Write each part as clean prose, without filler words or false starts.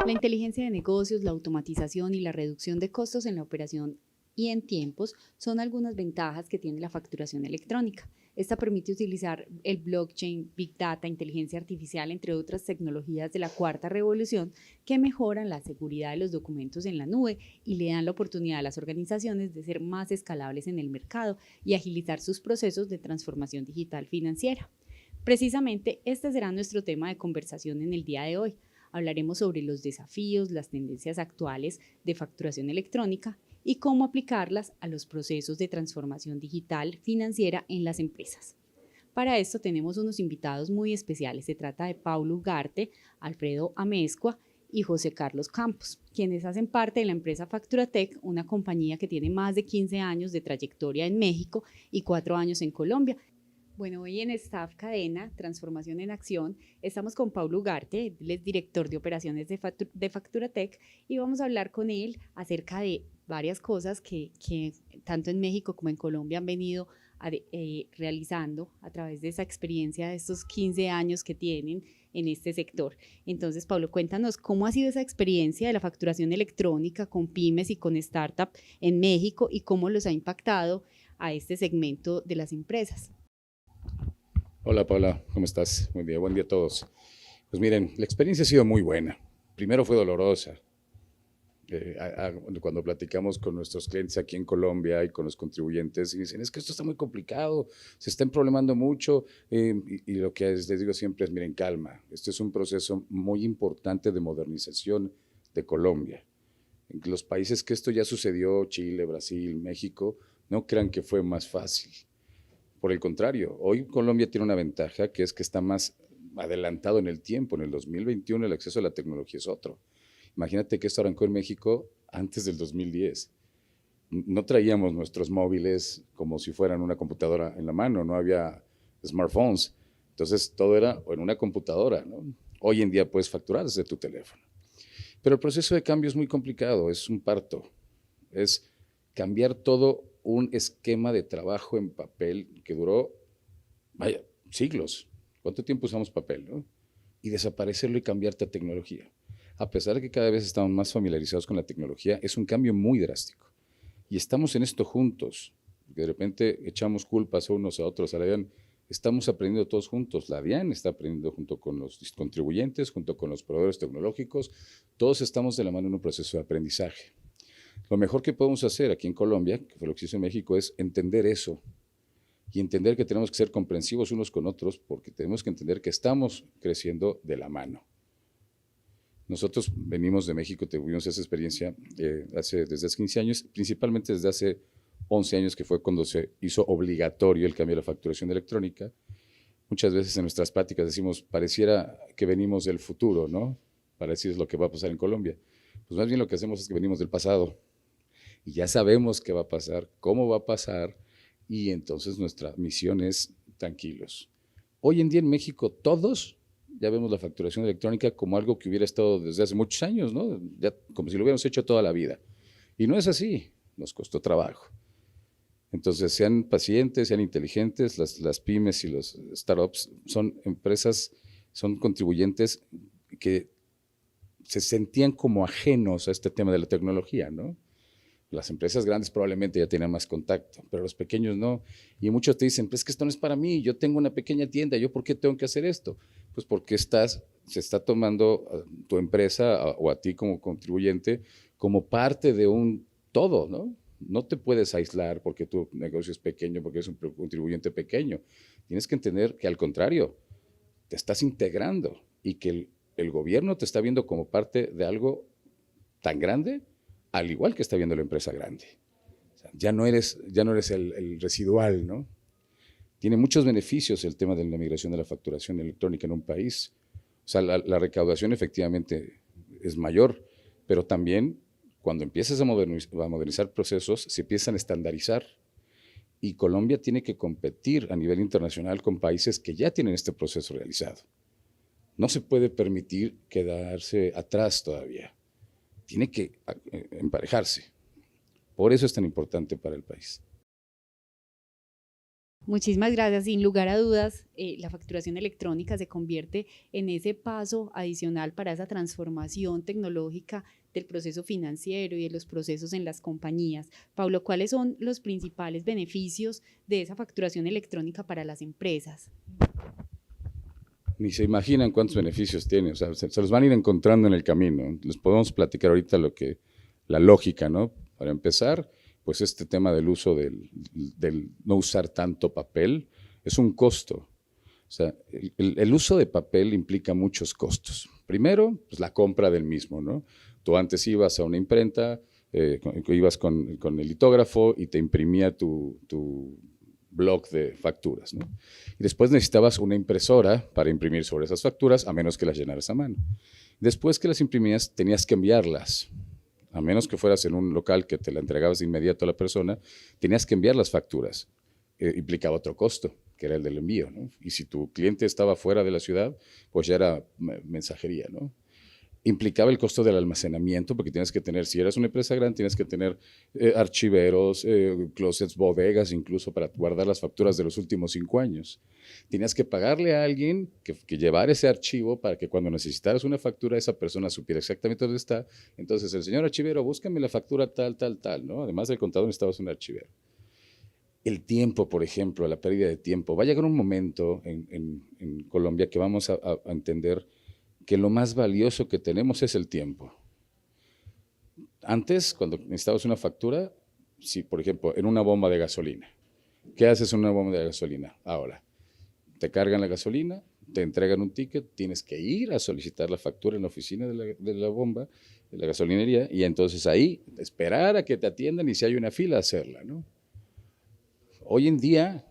La inteligencia de negocios, la automatización y la reducción de costos en la operación y en tiempos son algunas ventajas que tiene la facturación electrónica. Esta permite utilizar el blockchain, big data, inteligencia artificial, entre otras tecnologías de la cuarta revolución que mejoran la seguridad de los documentos en la nube y le dan la oportunidad a las organizaciones de ser más escalables en el mercado y agilizar sus procesos de transformación digital financiera. Precisamente este será nuestro tema de conversación en el día de hoy. Hablaremos sobre los desafíos, las tendencias actuales de facturación electrónica y cómo aplicarlas a los procesos de transformación digital financiera en las empresas. Para esto tenemos unos invitados muy especiales. Se trata de Paulo Ugarte, Alfredo Amezcua y José Carlos Campos, quienes hacen parte de la empresa Facturatec, una compañía que tiene más de 15 años de trayectoria en México y 4 años en Colombia. Bueno, hoy en Staff Cadena, Transformación en Acción, estamos con Paulo Ugarte, él es director de operaciones de Facturatec, y vamos a hablar con él acerca de varias cosas que tanto en México como en Colombia han venido realizando a través de esa experiencia de estos 15 años que tienen en este sector. Entonces, Pablo, cuéntanos cómo ha sido esa experiencia de la facturación electrónica con pymes y con startups en México y cómo los ha impactado a este segmento de las empresas. Hola Paula, ¿cómo estás? Buen día a todos. Pues miren, la experiencia ha sido muy buena. Primero fue dolorosa. Cuando platicamos con nuestros clientes aquí en Colombia y con los contribuyentes y dicen, es que esto está muy complicado, se está problemando mucho y lo que les digo siempre es, miren, calma, este es un proceso muy importante de modernización de Colombia. En los países que esto ya sucedió, Chile, Brasil, México, no crean que fue más fácil. Por el contrario, hoy Colombia tiene una ventaja que es que está más adelantado en el tiempo. En el 2021 el acceso a la tecnología es otro. Imagínate que esto arrancó en México antes del 2010. No traíamos nuestros móviles como si fueran una computadora en la mano, no había smartphones. Entonces todo era en una computadora, ¿no? Hoy en día puedes facturar desde tu teléfono. Pero el proceso de cambio es muy complicado, es un parto. Es cambiar todo un esquema de trabajo en papel que duró, vaya, siglos. ¿Cuánto tiempo usamos papel, no? Y desaparecerlo y cambiarte a tecnología. A pesar de que cada vez estamos más familiarizados con la tecnología, es un cambio muy drástico. Y estamos en esto juntos. De repente echamos culpas a unos a otros. A la DIAN estamos aprendiendo todos juntos. La DIAN está aprendiendo junto con los contribuyentes, junto con los proveedores tecnológicos. Todos estamos de la mano en un proceso de aprendizaje. Lo mejor que podemos hacer aquí en Colombia, que fue lo que hizo en México, es entender eso y entender que tenemos que ser comprensivos unos con otros porque tenemos que entender que estamos creciendo de la mano. Nosotros venimos de México, tuvimos esa experiencia desde hace 15 años, principalmente desde hace 11 años, que fue cuando se hizo obligatorio el cambio de la facturación electrónica. Muchas veces en nuestras pláticas decimos, pareciera que venimos del futuro, ¿no? Para decir lo que va a pasar en Colombia. Pues más bien lo que hacemos es que venimos del pasado. Y ya sabemos qué va a pasar, cómo va a pasar, y entonces nuestra misión es tranquilos. Hoy en día en México todos ya vemos la facturación electrónica como algo que hubiera estado desde hace muchos años, ¿no? Ya, como si lo hubiéramos hecho toda la vida. Y no es así, nos costó trabajo. Entonces, sean pacientes, sean inteligentes, las pymes y los startups son empresas, son contribuyentes que se sentían como ajenos a este tema de la tecnología, ¿no? Las empresas grandes probablemente ya tienen más contacto, pero los pequeños no. Y muchos te dicen, pues es que esto no es para mí, yo tengo una pequeña tienda, ¿yo por qué tengo que hacer esto? Pues porque se está tomando a tu empresa o a ti como contribuyente como parte de un todo, ¿no? No te puedes aislar porque tu negocio es pequeño, porque eres un contribuyente pequeño. Tienes que entender que al contrario, te estás integrando y que el gobierno te está viendo como parte de algo tan grande, al igual que está viendo la empresa grande. O sea, ya no eres el residual, ¿no? Tiene muchos beneficios el tema de la migración de la facturación electrónica en un país. O sea, la recaudación efectivamente es mayor, pero también cuando empiezas a modernizar procesos, se empiezan a estandarizar. Y Colombia tiene que competir a nivel internacional con países que ya tienen este proceso realizado. No se puede permitir quedarse atrás todavía. Tiene que emparejarse. Por eso es tan importante para el país. Muchísimas gracias. Sin lugar a dudas, la facturación electrónica se convierte en ese paso adicional para esa transformación tecnológica del proceso financiero y de los procesos en las compañías. Pablo, ¿cuáles son los principales beneficios de esa facturación electrónica para las empresas? Ni se imaginan cuántos beneficios tiene, o sea, se los van a ir encontrando en el camino. Les podemos platicar ahorita la lógica, ¿no? Para empezar, pues este tema del uso del no usar tanto papel es un costo. O sea, el uso de papel implica muchos costos. Primero, pues la compra del mismo, ¿no? Tú antes ibas a una imprenta, ibas con el litógrafo y te imprimía tu bloc de facturas, ¿no? Y después necesitabas una impresora para imprimir sobre esas facturas, a menos que las llenaras a mano. Después que las imprimías, tenías que enviarlas. A menos que fueras en un local que te la entregabas de inmediato a la persona, tenías que enviar las facturas. Implicaba otro costo, que era el del envío, ¿no? Y si tu cliente estaba fuera de la ciudad, pues ya era mensajería, ¿no? Implicaba el costo del almacenamiento, porque tienes que tener, si eras una empresa grande, tienes que tener archiveros, closets, bodegas, incluso para guardar las facturas de los últimos 5 años. Tenías que pagarle a alguien que llevara ese archivo para que cuando necesitaras una factura, esa persona supiera exactamente dónde está. Entonces, el señor archivero, búscame la factura tal, tal, tal, ¿no? Además del contador, necesitabas un archivero. El tiempo, por ejemplo, la pérdida de tiempo. Va a llegar un momento en Colombia que vamos a entender que lo más valioso que tenemos es el tiempo. Antes, cuando necesitabas una factura, si por ejemplo, en una bomba de gasolina, ¿qué haces en una bomba de gasolina? Ahora, te cargan la gasolina, te entregan un ticket, tienes que ir a solicitar la factura en la oficina de la bomba, de la gasolinería, y entonces ahí esperar a que te atiendan y si hay una fila, hacerla, ¿no? Hoy en día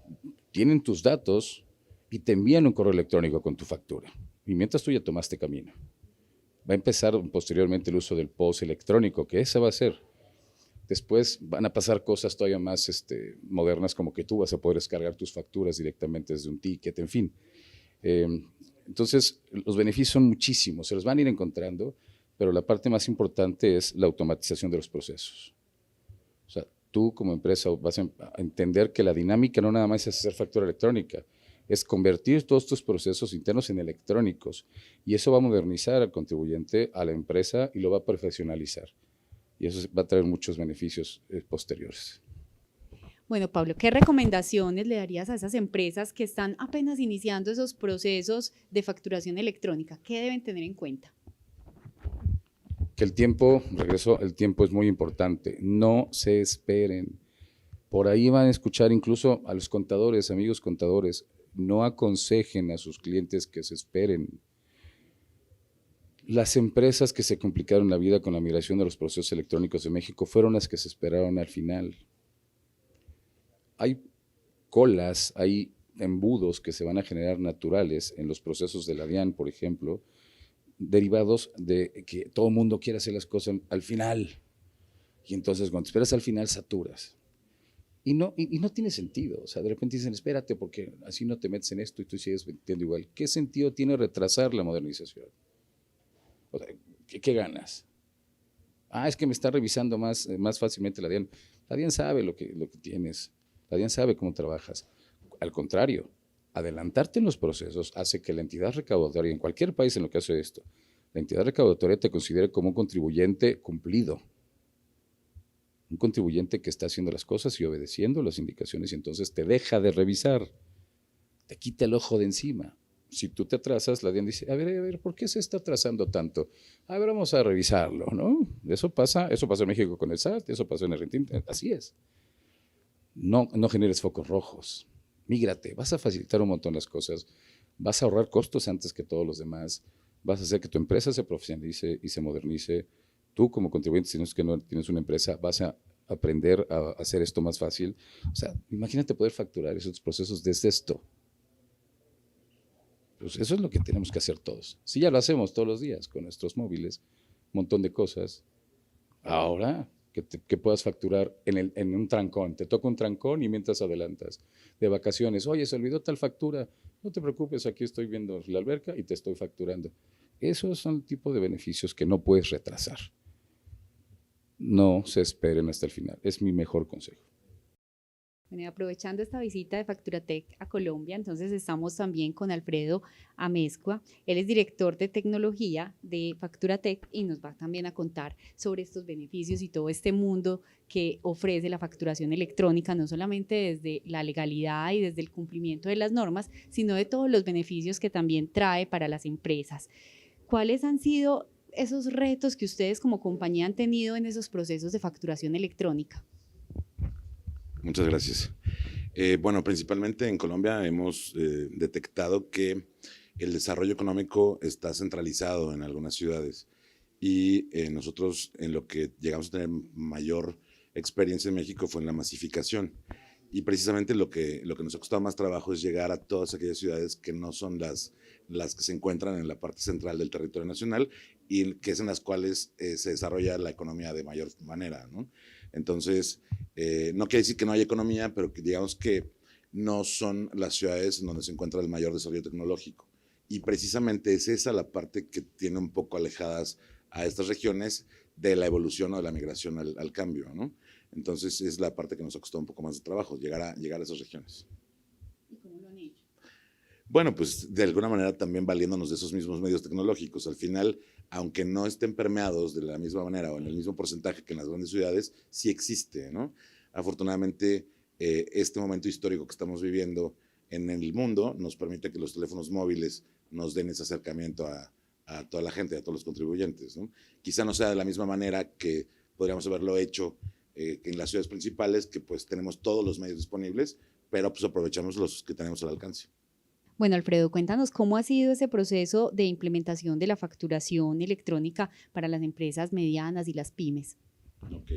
tienen tus datos y te envían un correo electrónico con tu factura. Y mientras tú ya tomaste camino. Va a empezar posteriormente el uso del POS electrónico, que ese va a ser. Después van a pasar cosas todavía más modernas, como que tú vas a poder descargar tus facturas directamente desde un ticket, en fin. Entonces, los beneficios son muchísimos, se los van a ir encontrando, pero la parte más importante es la automatización de los procesos. O sea, tú como empresa vas a entender que la dinámica no nada más es hacer factura electrónica, es convertir todos tus procesos internos en electrónicos y eso va a modernizar al contribuyente, a la empresa y lo va a profesionalizar. Y eso va a traer muchos beneficios posteriores. Bueno, Pablo, ¿qué recomendaciones le darías a esas empresas que están apenas iniciando esos procesos de facturación electrónica? ¿Qué deben tener en cuenta? Que el tiempo, regreso, el tiempo es muy importante. No se esperen. Por ahí van a escuchar incluso a los contadores, amigos contadores, no aconsejen a sus clientes que se esperen. Las empresas que se complicaron la vida con la migración de los procesos electrónicos de México fueron las que se esperaron al final. Hay colas, hay embudos que se van a generar naturales en los procesos de la DIAN, por ejemplo, derivados de que todo el mundo quiere hacer las cosas al final. Y entonces cuando esperas al final saturas. Y no tiene sentido, o sea, de repente dicen, espérate, porque así no te metes en esto y tú sigues vendiendo igual. ¿Qué sentido tiene retrasar la modernización? O sea, ¿qué ganas? Es que me está revisando más fácilmente la DIAN. La DIAN sabe lo que tienes, la DIAN sabe cómo trabajas. Al contrario, adelantarte en los procesos hace que la entidad recaudatoria, en cualquier país en lo que hace esto, la entidad recaudatoria te considere como un contribuyente cumplido. Un contribuyente que está haciendo las cosas y obedeciendo las indicaciones y entonces te deja de revisar, te quita el ojo de encima. Si tú te atrasas, la DIAN dice, a ver, ¿por qué se está atrasando tanto? A ver, vamos a revisarlo, ¿no? Eso pasa en México con el SAT, eso pasó en Argentina, así es. No generes focos rojos, mígrate, vas a facilitar un montón las cosas, vas a ahorrar costos antes que todos los demás, vas a hacer que tu empresa se profesionalice y se modernice. Tú como contribuyente, si no es que no tienes una empresa, vas a aprender a hacer esto más fácil. O sea, imagínate poder facturar esos procesos desde esto. Pues eso es lo que tenemos que hacer todos. Si ya lo hacemos todos los días con nuestros móviles, un montón de cosas. Ahora que puedas facturar en un trancón, te toca un trancón y mientras adelantas. De vacaciones, oye, se olvidó tal factura, no te preocupes, aquí estoy viendo la alberca y te estoy facturando. Esos son el tipo de beneficios que no puedes retrasar. No se esperen hasta el final, es mi mejor consejo. Bueno, y aprovechando esta visita de Facturatec a Colombia, entonces estamos también con Alfredo Amezcua. Él es director de tecnología de Facturatec y nos va también a contar sobre estos beneficios y todo este mundo que ofrece la facturación electrónica, no solamente desde la legalidad y desde el cumplimiento de las normas, sino de todos los beneficios que también trae para las empresas. ¿Cuáles han sido esos retos que ustedes como compañía han tenido en esos procesos de facturación electrónica? Muchas gracias. Bueno, principalmente en Colombia hemos detectado que el desarrollo económico está centralizado en algunas ciudades y nosotros en lo que llegamos a tener mayor experiencia en México fue en la masificación. Y precisamente lo que nos ha costado más trabajo es llegar a todas aquellas ciudades que no son las que se encuentran en la parte central del territorio nacional y que es en las cuales se desarrolla la economía de mayor manera, ¿no? Entonces, no quiere decir que no haya economía, pero que digamos que no son las ciudades en donde se encuentra el mayor desarrollo tecnológico. Y precisamente es esa la parte que tiene un poco alejadas a estas regiones de la evolución o de la migración al cambio, ¿no? Entonces, es la parte que nos ha costado un poco más de trabajo, llegar a esas regiones. ¿Y cómo lo han hecho? Bueno, pues de alguna manera también valiéndonos de esos mismos medios tecnológicos. Al final, aunque no estén permeados de la misma manera o en el mismo porcentaje que en las grandes ciudades, sí existe, ¿no? Afortunadamente, este momento histórico que estamos viviendo en el mundo nos permite que los teléfonos móviles nos den ese acercamiento a toda la gente, a todos los contribuyentes, ¿no? Quizá no sea de la misma manera que podríamos haberlo hecho en las ciudades principales, que pues tenemos todos los medios disponibles, pero pues aprovechamos los que tenemos al alcance. Bueno, Alfredo, cuéntanos cómo ha sido ese proceso de implementación de la facturación electrónica para las empresas medianas y las pymes. Ok.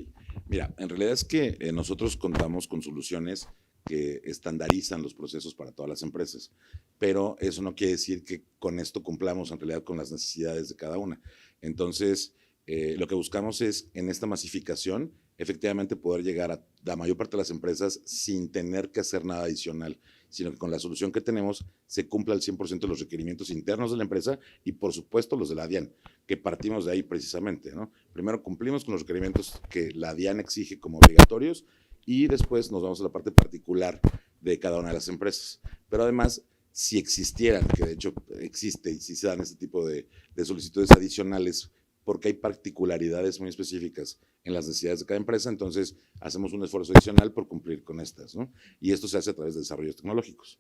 Mira, en realidad es que nosotros contamos con soluciones que estandarizan los procesos para todas las empresas, pero eso no quiere decir que con esto cumplamos en realidad con las necesidades de cada una. Entonces, lo que buscamos es en esta masificación efectivamente poder llegar a la mayor parte de las empresas sin tener que hacer nada adicional, sino que con la solución que tenemos se cumpla al 100% de los requerimientos internos de la empresa y por supuesto los de la DIAN, que partimos de ahí precisamente, ¿no? Primero cumplimos con los requerimientos que la DIAN exige como obligatorios y después nos vamos a la parte particular de cada una de las empresas. Pero además, si existieran, que de hecho existe y si se dan este tipo de solicitudes adicionales, porque hay particularidades muy específicas en las necesidades de cada empresa, entonces hacemos un esfuerzo adicional por cumplir con estas, ¿no? Y esto se hace a través de desarrollos tecnológicos.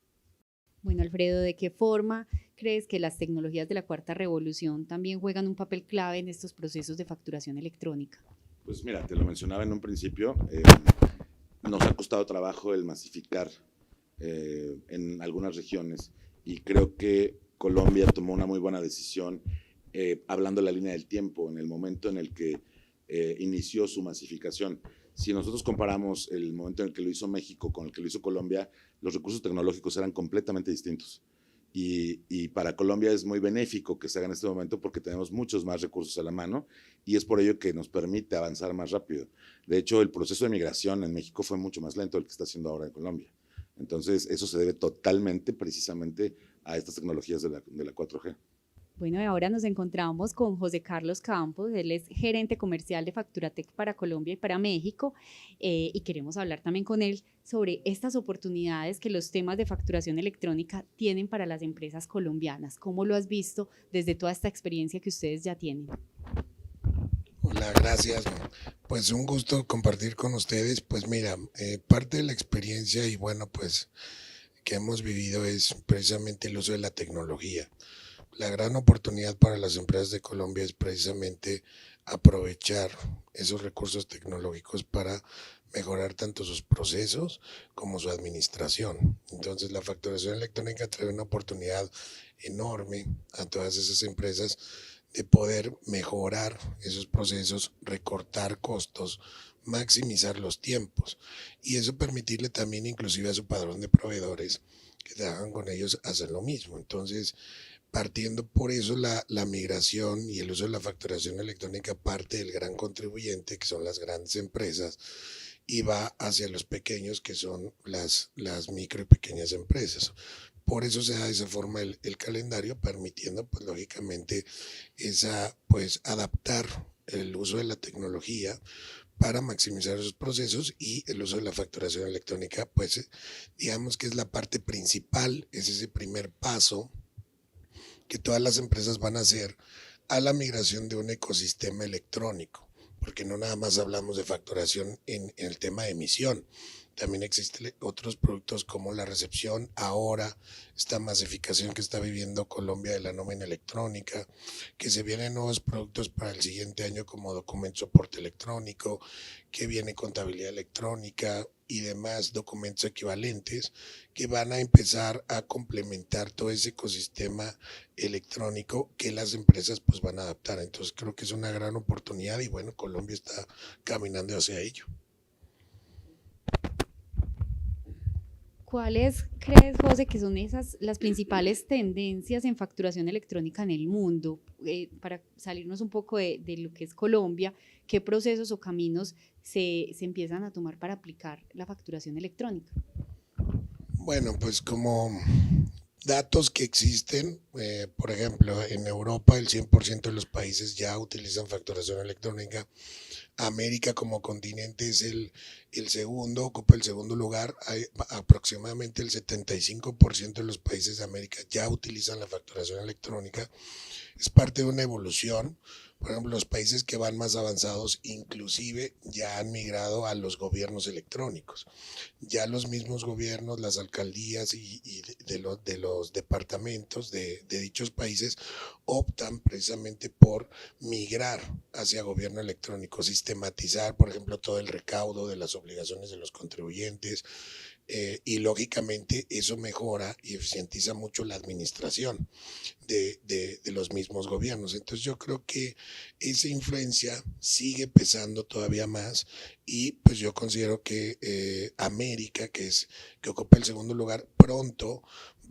Bueno, Alfredo, ¿de qué forma crees que las tecnologías de la cuarta revolución también juegan un papel clave en estos procesos de facturación electrónica? Pues mira, te lo mencionaba en un principio, nos ha costado trabajo el masificar en algunas regiones y creo que Colombia tomó una muy buena decisión hablando de la línea del tiempo, en el momento en el que inició su masificación. Si nosotros comparamos el momento en el que lo hizo México con el que lo hizo Colombia, los recursos tecnológicos eran completamente distintos. Y para Colombia es muy benéfico que se haga en este momento porque tenemos muchos más recursos a la mano y es por ello que nos permite avanzar más rápido. De hecho, el proceso de migración en México fue mucho más lento del que está haciendo ahora en Colombia. Entonces, eso se debe totalmente, precisamente, a estas tecnologías de la 4G. Bueno, y ahora nos encontramos con José Carlos Campos, él es gerente comercial de Facturatec para Colombia y para México, y queremos hablar también con él sobre estas oportunidades que los temas de facturación electrónica tienen para las empresas colombianas. ¿Cómo lo has visto desde toda esta experiencia que ustedes ya tienen? Hola, gracias. Pues un gusto compartir con ustedes. Pues mira, parte de la experiencia y bueno, pues que hemos vivido es precisamente el uso de la tecnología. La gran oportunidad para las empresas de Colombia es precisamente aprovechar esos recursos tecnológicos para mejorar tanto sus procesos como su administración. Entonces, la facturación electrónica trae una oportunidad enorme a todas esas empresas de poder mejorar esos procesos, recortar costos, maximizar los tiempos y eso permitirle también inclusive a su padrón de proveedores que trabajan con ellos hacer lo mismo. Entonces, partiendo por eso, la migración y el uso de la facturación electrónica parte del gran contribuyente, que son las grandes empresas, y va hacia los pequeños, que son las micro y pequeñas empresas. Por eso se da de esa forma el calendario, permitiendo, pues, lógicamente, pues, adaptar el uso de la tecnología para maximizar esos procesos, y el uso de la facturación electrónica, pues digamos que es la parte principal, es ese primer paso que todas las empresas van a hacer a la migración de un ecosistema electrónico, porque no nada más hablamos de facturación en el tema de emisión, también existen otros productos como la recepción, ahora esta masificación que está viviendo Colombia de la nómina electrónica, que se vienen nuevos productos para el siguiente año como documento soporte electrónico, que viene contabilidad electrónica y demás documentos equivalentes que van a empezar a complementar todo ese ecosistema electrónico que las empresas pues van a adaptar. Entonces creo que es una gran oportunidad y bueno, Colombia está caminando hacia ello. ¿Cuáles crees, José, que son las principales tendencias en facturación electrónica en el mundo? Para salirnos un poco de lo que es Colombia, ¿qué procesos o caminos se empiezan a tomar para aplicar la facturación electrónica? Bueno, pues como datos que existen, por ejemplo, en Europa el 100% de los países ya utilizan facturación electrónica. América como continente es el segundo, ocupa el segundo lugar. Hay aproximadamente el 75% de los países de América ya utilizan la facturación electrónica. Es parte de una evolución. Por ejemplo, los países que van más avanzados inclusive ya han migrado a los gobiernos electrónicos. Ya los mismos gobiernos, las alcaldías y de los departamentos de dichos países optan precisamente por migrar hacia gobierno electrónico, sistematizar, por ejemplo, todo el recaudo de las obligaciones de los contribuyentes, y lógicamente eso mejora y eficientiza mucho la administración de los mismos gobiernos. Entonces yo creo que esa influencia sigue pesando todavía más y pues yo considero que América, que ocupa el segundo lugar, pronto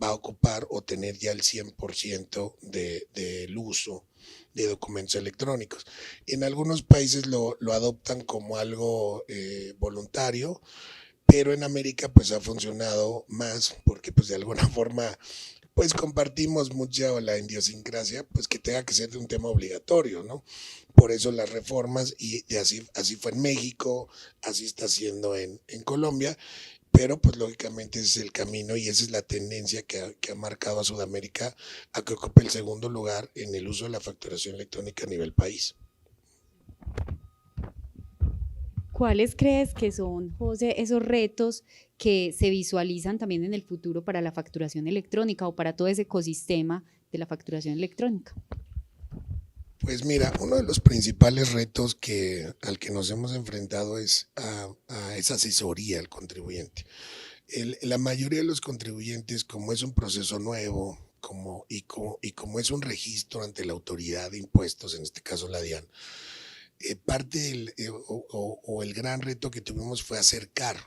va a ocupar o tener ya el 100% del uso de documentos electrónicos. En algunos países lo adoptan como algo voluntario, pero en América pues ha funcionado más porque pues de alguna forma pues compartimos mucho la idiosincrasia, pues que tenga que ser de un tema obligatorio, ¿no? Por eso las reformas, y así fue en México, así está siendo en Colombia, pero pues lógicamente ese es el camino y esa es la tendencia que ha marcado a Sudamérica a que ocupe el segundo lugar en el uso de la facturación electrónica a nivel país. ¿Cuáles crees que son, José, esos retos que se visualizan también en el futuro para la facturación electrónica o para todo ese ecosistema de la facturación electrónica? Pues mira, uno de los principales retos al que nos hemos enfrentado es a esa asesoría al contribuyente. La mayoría de los contribuyentes, como es un proceso nuevo, como es un registro ante la autoridad de impuestos, en este caso la DIAN, parte el gran reto que tuvimos fue acercar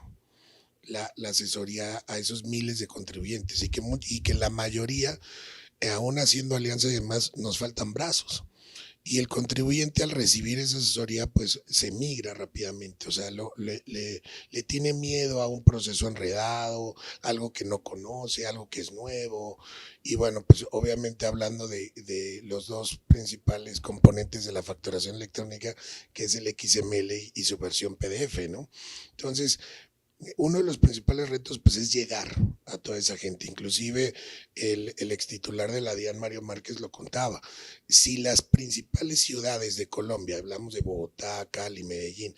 la asesoría a esos miles de contribuyentes y que la mayoría, aún haciendo alianzas y demás, nos faltan brazos. Y el contribuyente al recibir esa asesoría pues se migra rápidamente, o sea, le tiene miedo a un proceso enredado, algo que no conoce, algo que es nuevo. Y bueno, pues obviamente hablando de los dos principales componentes de la facturación electrónica, que es el XML y su versión PDF, ¿no? Entonces, uno de los principales retos pues es llegar a toda esa gente. Inclusive el ex titular de la DIAN, Mario Márquez, lo contaba. Si las principales ciudades de Colombia, hablamos de Bogotá, Cali, Medellín,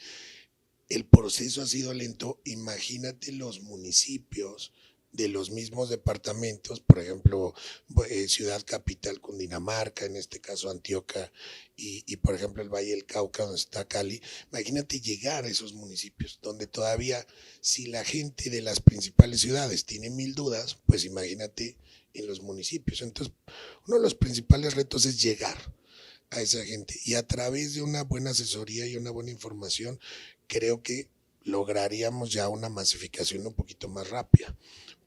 el proceso ha sido lento, imagínate los municipios de los mismos departamentos, por ejemplo, Ciudad Capital, Cundinamarca, en este caso Antioquia, y por ejemplo el Valle del Cauca, donde está Cali. Imagínate llegar a esos municipios, donde todavía, si la gente de las principales ciudades tiene 1000 dudas, pues imagínate en los municipios. Entonces, uno de los principales retos es llegar a esa gente, y a través de una buena asesoría y una buena información, creo que lograríamos ya una masificación un poquito más rápida.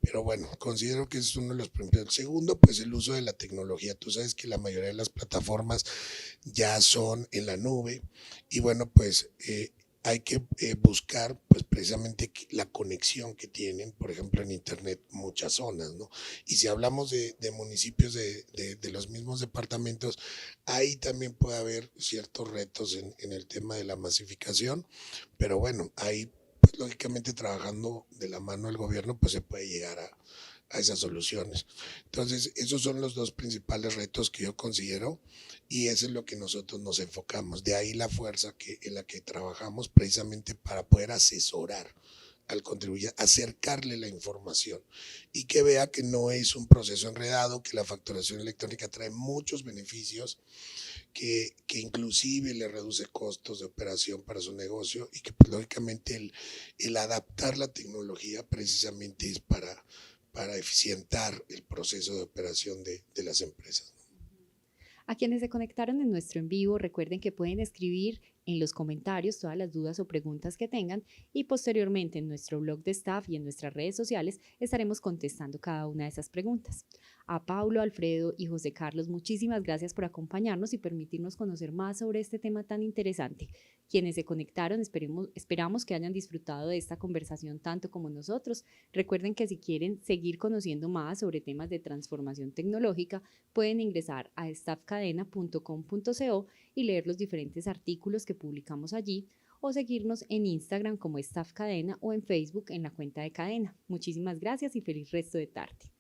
Pero bueno, considero que es uno de los primeros. Segundo, pues el uso de la tecnología. Tú sabes que la mayoría de las plataformas ya son en la nube y bueno, pues hay que buscar pues precisamente la conexión que tienen, por ejemplo, en Internet muchas zonas, ¿no? Y si hablamos de municipios de los mismos departamentos, ahí también puede haber ciertos retos en el tema de la masificación, pero bueno, ahí pues, lógicamente trabajando de la mano del gobierno, pues se puede llegar a esas soluciones. Entonces, esos son los dos principales retos que yo considero y eso es lo que nosotros nos enfocamos. De ahí la fuerza en la que trabajamos precisamente para poder asesorar al contribuyente, acercarle la información y que vea que no es un proceso enredado, que la facturación electrónica trae muchos beneficios, que inclusive le reduce costos de operación para su negocio y que pues, lógicamente el adaptar la tecnología precisamente es para eficientar el proceso de operación de las empresas. A quienes se conectaron en nuestro en vivo, recuerden que pueden escribir en los comentarios todas las dudas o preguntas que tengan y posteriormente en nuestro blog de staff y en nuestras redes sociales estaremos contestando cada una de esas preguntas. A Paulo, Alfredo y José Carlos, muchísimas gracias por acompañarnos y permitirnos conocer más sobre este tema tan interesante. Quienes se conectaron, esperamos que hayan disfrutado de esta conversación tanto como nosotros. Recuerden que si quieren seguir conociendo más sobre temas de transformación tecnológica, pueden ingresar a staffcadena.com.co y leer los diferentes artículos que publicamos allí o seguirnos en Instagram como Staff Cadena o en Facebook en la cuenta de Cadena. Muchísimas gracias y feliz resto de tarde.